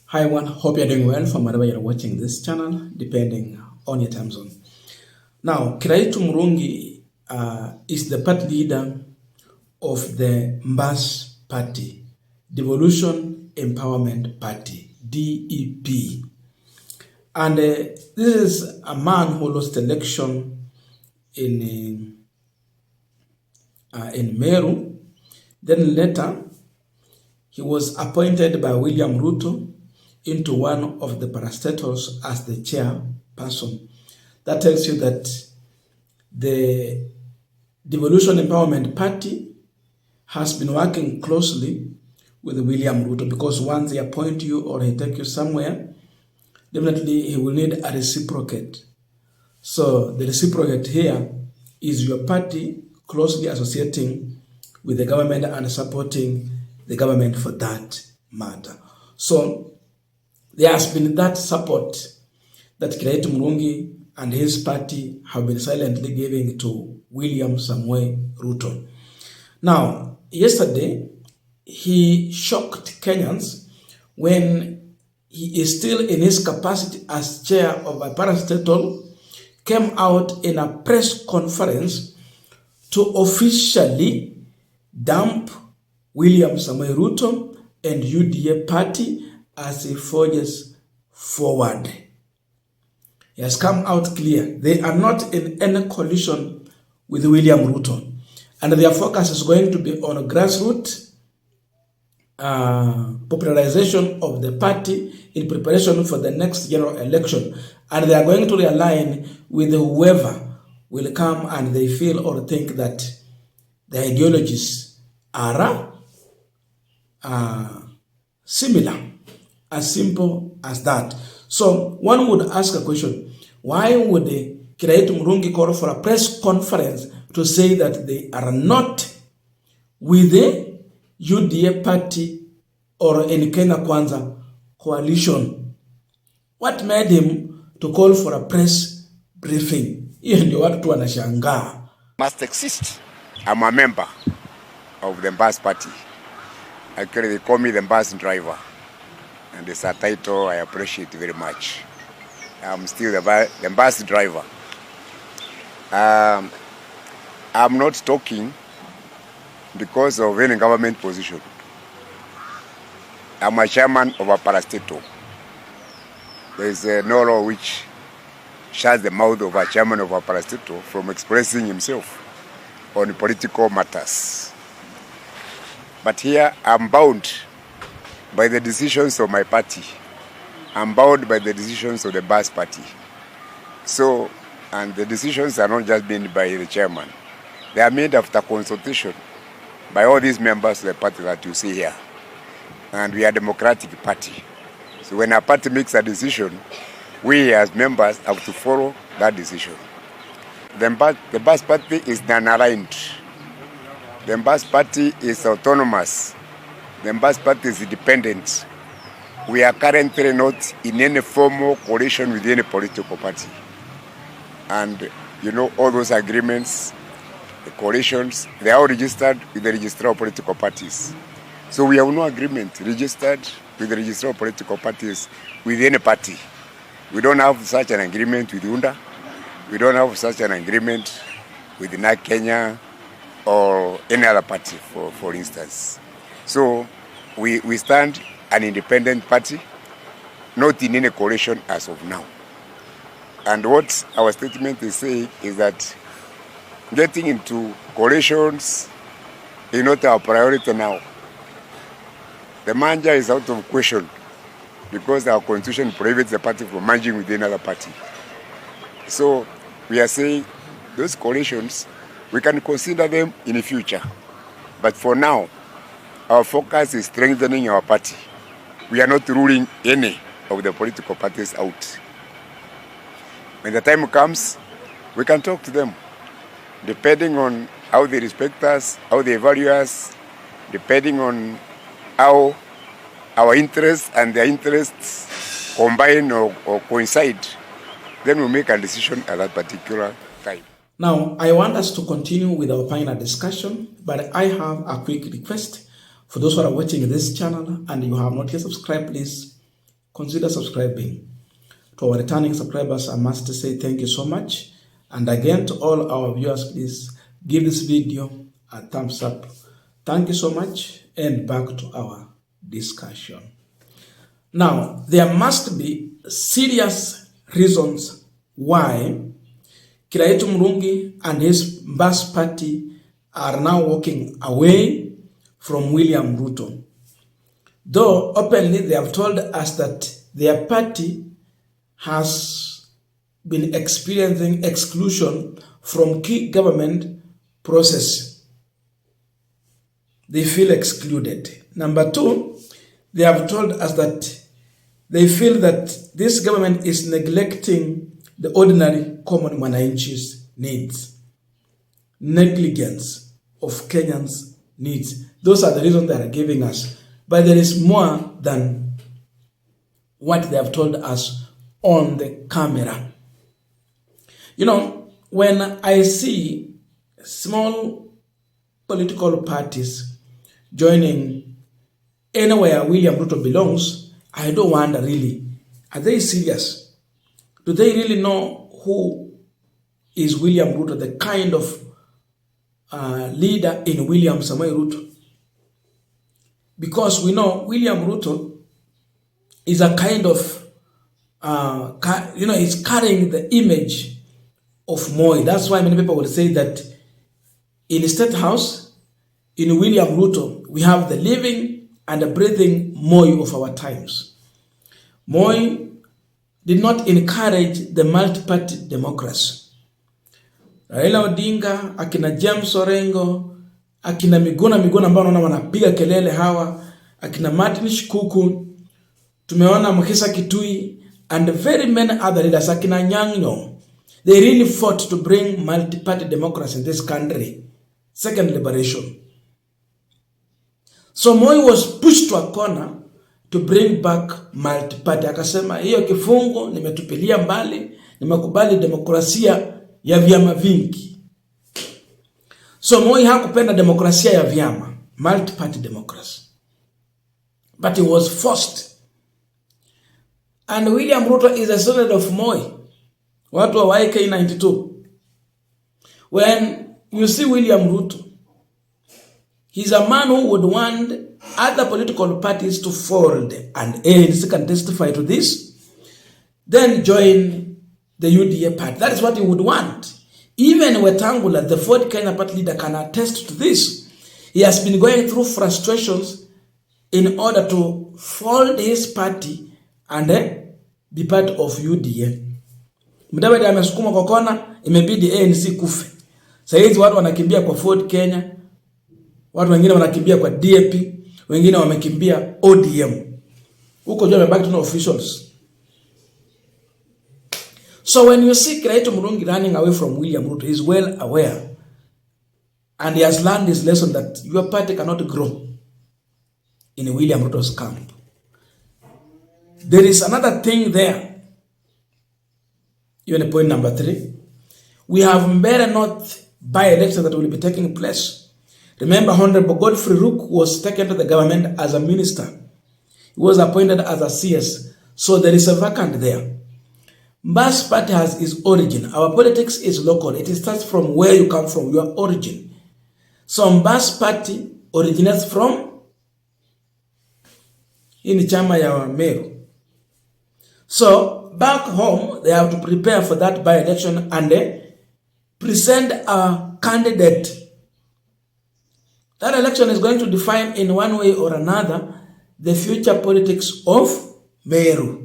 Hi everyone, hope you're doing well from wherever you're watching this channel, depending on your time zone. Now, Kiraitu Murungi is the party leader of the Mbas Party, Devolution Empowerment Party, DEP. And this is a man who lost election in Meru. Then later, he was appointed by William Ruto into one of the parastatals as the chairperson. That tells you that the Devolution Empowerment Party has been working closely with William Ruto, because once he appoint you or he take you somewhere, definitely he will need a reciprocate. So the reciprocate here is your party closely associating with the government and supporting the government for that matter. So there has been that support that Kiraitu Murungi and his party have been silently giving to William Samoei Ruto. Now, yesterday, he shocked Kenyans when he is still in his capacity as chair of a parastatal, came out in a press conference to officially dump William Samoei Ruto and UDA party as he forges forward. He has come out clear. They are not in any coalition with William Ruto, and their focus is going to be on grassroots popularization of the party in preparation for the next general election, and they are going to realign with whoever will come and they feel or think that the ideologies are similar. As simple as that. So one would ask a question: why would Kiraitu Murungi call for a press conference to say that they are not with the UDA party or in Kenya Kwanza coalition? What made him to call for a press briefing? Hiyo ndio watu tu wanashangaa. Must exist. I'm a member of the Mbas party. Actually, they call me the Mbas driver. And it's a title I appreciate very much. I'm still the bus driver. I'm not talking because of any government position. I'm a chairman of a parastatal. There is no law which shuts the mouth of a chairman of a parastatal from expressing himself on political matters. But here I'm bound by the decisions of my party. I'm bound by the decisions of the Mbas party. So, and the decisions are not just made by the chairman. They are made after consultation by all these members of the party that you see here. And we are a democratic party. So when a party makes a decision, we as members have to follow that decision. The Mbas party is non-aligned. The Mbas party is autonomous. The Mbas party is independent. We are currently not in any formal coalition with any political party. And you know, all those agreements, the coalitions, they are all registered with the registrar of political parties. So we have no agreement registered with the registrar of political parties with any party. We don't have such an agreement with UNDA. We don't have such an agreement with the NARC Kenya or any other party, for instance. So we stand an independent party, not in any coalition as of now. And what our statement is saying is that getting into coalitions is not our priority now. The merger is out of question because our constitution prohibits the party from merging with another party. So we are saying those coalitions, we can consider them in the future. But for now, our focus is strengthening our party. We are not ruling any of the political parties out. When the time comes, we can talk to them, depending on how they respect us, how they value us, depending on how our interests and their interests combine or coincide. Then we'll make a decision at that particular time. Now, I want us to continue with our final discussion, but I have a quick request. For those who are watching this channel and you have not yet subscribed, please consider subscribing. To our returning subscribers, I must say thank you so much. And again, to all our viewers, please give this video a thumbs up. Thank you so much, and back to our discussion. Now, there must be serious reasons why Kiraitu Murungi and his Mbas party are now walking away from William Ruto. Though openly they have told us that their party has been experiencing exclusion from key government process. They feel excluded. Number two, they have told us that they feel that this government is neglecting the ordinary common mwananchi's needs. Negligence of Kenyans' needs. Those are the reasons they are giving us. But there is more than what they have told us on the camera. You know, when I see small political parties joining anywhere William Ruto belongs, I don't wonder really, are they serious? Do they really know who is William Ruto, the kind of leader in William Samoei Ruto? Because we know William Ruto is a kind of he's carrying the image of Moi. That's why many people will say that in the State House, in William Ruto, we have the living and the breathing Moi of our times. Moi did not encourage the multi-party democracy. Raila Odinga, akina James Orengo, akina Miguna ambao naona wanapiga kelele hawa, akina Martin Shikuku, tumeona Mukisa Kitui, and very many other leaders, akina Nyang'o, they really fought to bring multi-party democracy in this country. Second liberation. So Moi was pushed to a corner to bring back multi-party. Akasema, hiyo kifungo nimetupilia mbali, nimekubali demokrasia ya vyama vingi. So Moi hakupenda demokrasia ya vyama, multi-party democracy. But he was forced. And William Ruto is a son of Moi. Watu wa YK92. When you see William Ruto, he's a man who would want other political parties to fold, and ANC can testify to this, then join the UDA party. That is what he would want. Even Wetangula, the Ford Kenya party leader, can attest to this. He has been going through frustrations in order to fold his party and be part of UDA. Mudavadi amesukuma kwa kona, imebidi ANC kufe. Saizi watu wanakimbia kwa Ford Kenya, watu wengine wanakimbia kwa DAP, wengine wamekimbia ODM. Huko jua mebaki tuna officials. So when you see Kiraitu Murungi running away from William Ruto, he is well aware. And he has learned his lesson that your party cannot grow in William Ruto's camp. There is another thing there. Even point number 3. We have Mbeere North by-election that will be taking place. Remember, Honorable Godfrey Rook was taken to the government as a minister. He was appointed as a CS. So there is a vacant there. Mbas party has its origin. Our politics is local. It starts from where you come from, your origin. So Mbas party originates from in chama ya Meru. So back home, they have to prepare for that by-election and present a candidate. That election is going to define in one way or another the future politics of Meru.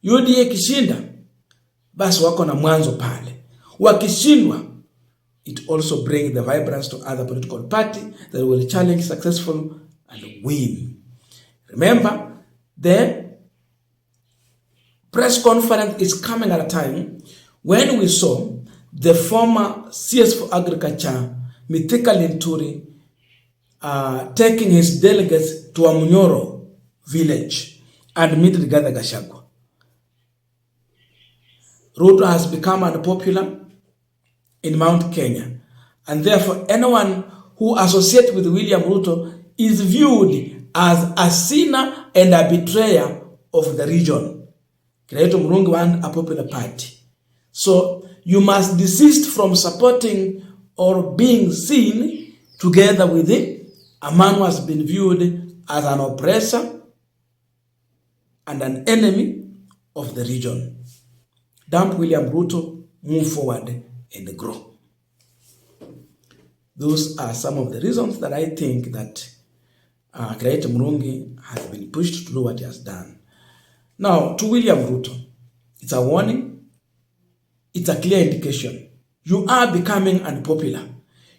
UDA kishinda, basi wako na mwanzo pale. Wakishindwa, it also brings the vibrance to other political party that will challenge successful and win. Remember, the press conference is coming at a time when we saw the former CS for Agriculture, Mithika Linturi, taking his delegates to Amunyoro village and meet Rigathi Gachagua. Ruto has become unpopular in Mount Kenya, and therefore anyone who associates with William Ruto is viewed as a sinner and a betrayer of the region. Kiraitu Murungi want a popular party. So you must desist from supporting or being seen together with a man who has been viewed as an oppressor and an enemy of the region. Dump William Ruto, move forward and grow. Those are some of the reasons that I think that Kiraitu Murungi has been pushed to do what he has done. Now, to William Ruto, it's a warning, it's a clear indication. You are becoming unpopular.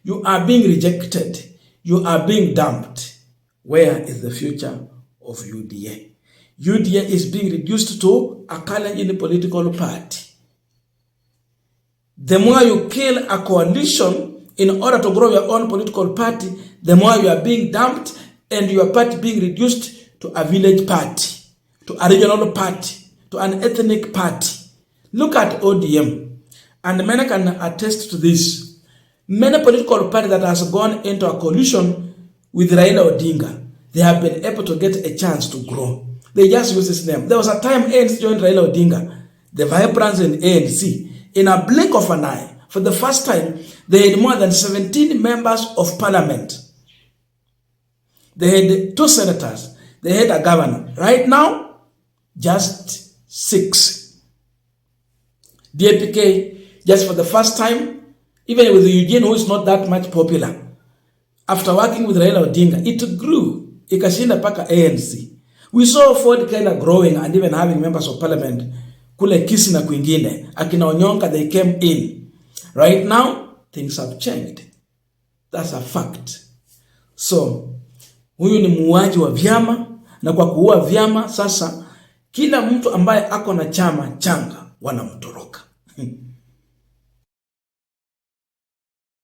You are being rejected. You are being dumped. Where is the future of UDA? UDA is being reduced to a Kalenjin political party. The more you kill a coalition in order to grow your own political party, the more you are being dumped and your party being reduced to a village party, to a regional party, to an ethnic party. Look at ODM. And many can attest to this. Many political parties that has gone into a coalition with Raila Odinga, they have been able to get a chance to grow. They just use his name. There was a time ANC joined Raila Odinga, the vibrance in ANC. In a blink of an eye, for the first time, they had more than 17 members of parliament. They had 2 senators. They had a governor. Right now, just 6. DAPK, just for the first time, even with Eugene, who is not that much popular, after working with Raila Odinga, it grew. Ikashinda paka ANC. We saw Ford kind of growing and even having members of parliament. Kule Kisii na kwingine, akina Onyonka, they came in. Right now, things have changed. That's a fact. So, huyu ni muuaji wa vyama, na kwa kuua vyama, sasa, kila mtu ambaye ako na chama changa, wanamtoroka.